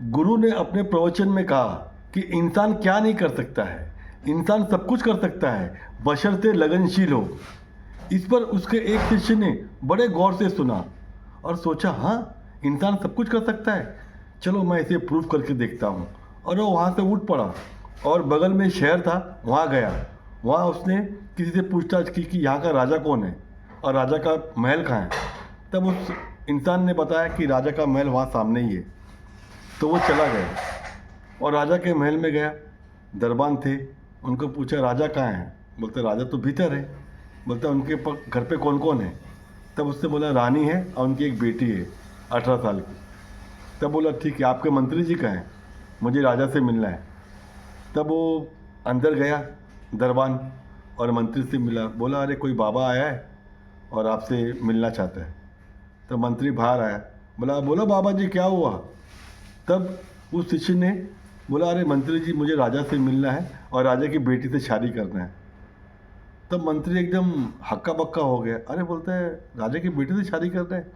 गुरु ने अपने प्रवचन में कहा कि इंसान क्या नहीं कर सकता है, इंसान सब कुछ कर सकता है बशर्ते लगनशील हो। इस पर उसके एक शिष्य ने बड़े गौर से सुना और सोचा, हाँ इंसान सब कुछ कर सकता है, चलो मैं इसे प्रूव करके देखता हूँ। और वो वहाँ से उठ पड़ा और बगल में शहर था, वहाँ गया। वहाँ उसने किसी से पूछताछ की कि यहाँ का राजा कौन है और राजा का महल कहाँ है। तब उस इंसान ने बताया कि राजा का महल वहाँ सामने ही है। तो वो चला गया और राजा के महल में गया। दरबान थे, उनको पूछा राजा कहाँ है। बोलते राजा तो भीतर है। बोलते उनके घर पे कौन कौन है। तब उसने बोला रानी है और उनकी एक बेटी है 18 साल की। तब बोला ठीक है, आपके मंत्री जी कहाँ हैं, मुझे राजा से मिलना है। तब वो अंदर गया दरबान और मंत्री से मिला। बोला अरे कोई बाबा आया है और आपसे मिलना चाहता है। तो मंत्री बाहर आया, बोला बोलो बाबा जी क्या हुआ। तब उस शिष्य ने बोला अरे मंत्री जी मुझे राजा से मिलना है और राजा की बेटी से शादी करना है। तब मंत्री एकदम हक्का बक्का हो गया। अरे बोलता है राजा की बेटी से शादी करना है।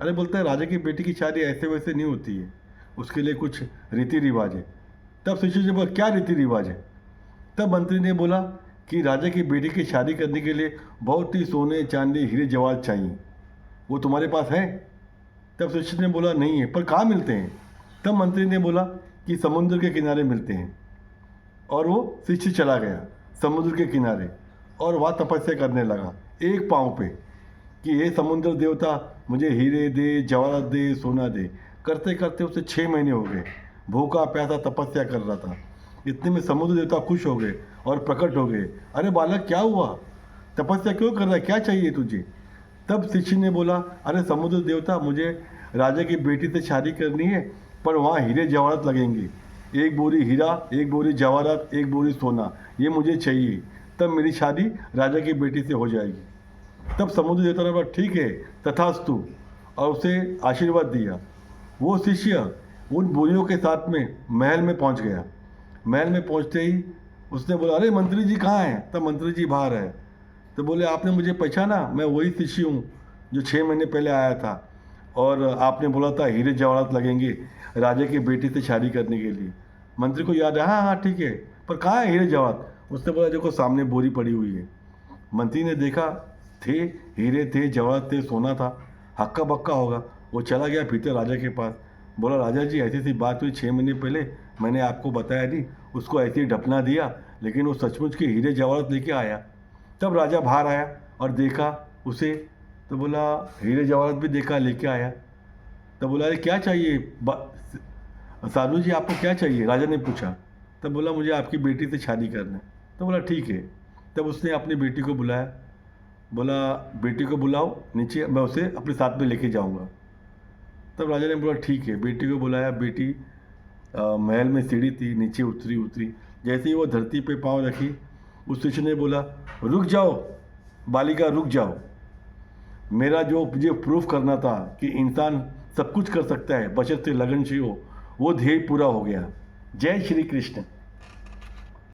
अरे बोलता है राजा की बेटी की शादी ऐसे वैसे नहीं होती है, उसके लिए कुछ रीति रिवाज है। तब शिष्य ने बोला क्या रीति रिवाज है। तब मंत्री ने बोला कि राजा की बेटी की शादी करने के लिए बहुत ही सोने चांदी हीरे जवाहर चाहिए, वो तुम्हारे पास है। तब शिष्य ने बोला नहीं है, पर कहाँ मिलते हैं। तब मंत्री ने बोला कि समुद्र के किनारे मिलते हैं। और वो शिष्य चला गया समुद्र के किनारे और वहाँ तपस्या करने लगा एक पाँव पे कि हे समुद्र देवता मुझे हीरे दे, जवाहरात दे, सोना दे। करते करते उसे 6 महीने हो गए, भूखा प्यासा तपस्या कर रहा था। इतने में समुद्र देवता खुश हो गए और प्रकट हो गए। अरे बालक क्या हुआ, तपस्या क्यों कर रहा है, क्या चाहिए तुझे। तब शिष्य ने बोला अरे समुद्र देवता मुझे राजा की बेटी से शादी करनी है, पर वहाँ हीरे जवाहरात लगेंगे, एक बोरी हीरा, एक बोरी जवाहरात, एक बोरी सोना, ये मुझे चाहिए, तब मेरी शादी राजा की बेटी से हो जाएगी। तब समुद्र देवता ने बोला ठीक है तथास्तु और उसे आशीर्वाद दिया। वो शिष्य उन बोरियों के साथ में महल में पहुंच गया। महल में पहुंचते ही उसने बोला अरे मंत्री जी कहाँ हैं। तब मंत्री जी बाहर है। तो बोले आपने मुझे पहचाना, मैं वही शिष्य हूँ जो 6 महीने पहले आया था और आपने बोला था हीरे जवाहरात लगेंगे राजा की बेटी से शादी करने के लिए। मंत्री को याद है, हाँ हाँ ठीक है, पर कहाँ है हीरे जवाहरात। उसने बोला देखो सामने बोरी पड़ी हुई है। मंत्री ने देखा थे, हीरे थे, जवाहरात थे, सोना था, हक्का बक्का होगा। वो चला गया भीतर राजा के पास। बोला राजा जी ऐसी सी बात हुई 6 महीने पहले, मैंने आपको बताया नहीं, उसको ऐसे ही ढपना दिया, लेकिन वो सचमुच के हीरे जवाहरात लेके आया। तब राजा बाहर आया और देखा उसे, तो बोला हीरे जवाहरात भी देखा लेके आया। तब बोला अरे क्या चाहिए साधु जी, आपको क्या चाहिए, राजा ने पूछा। तब बोला मुझे आपकी बेटी से शादी करना है। तो बोला ठीक है। तब उसने अपनी बेटी को बुलाया। बोला बेटी को बुलाओ नीचे, मैं उसे अपने साथ में लेके जाऊंगा। तब राजा ने बोला ठीक है। बेटी को बुलाया। बेटी महल में सीढ़ी थी, नीचे उतरी उतरी जैसे ही वो धरती पे पाँव रखी, उस शिष्य ने बोला रुक जाओ बालिका, रुक जाओ, मेरा जो मुझे प्रूफ करना था कि इंसान सब कुछ कर सकता है बशर्ते लगनशील हो, वो ध्येय पूरा हो गया। जय श्री कृष्ण।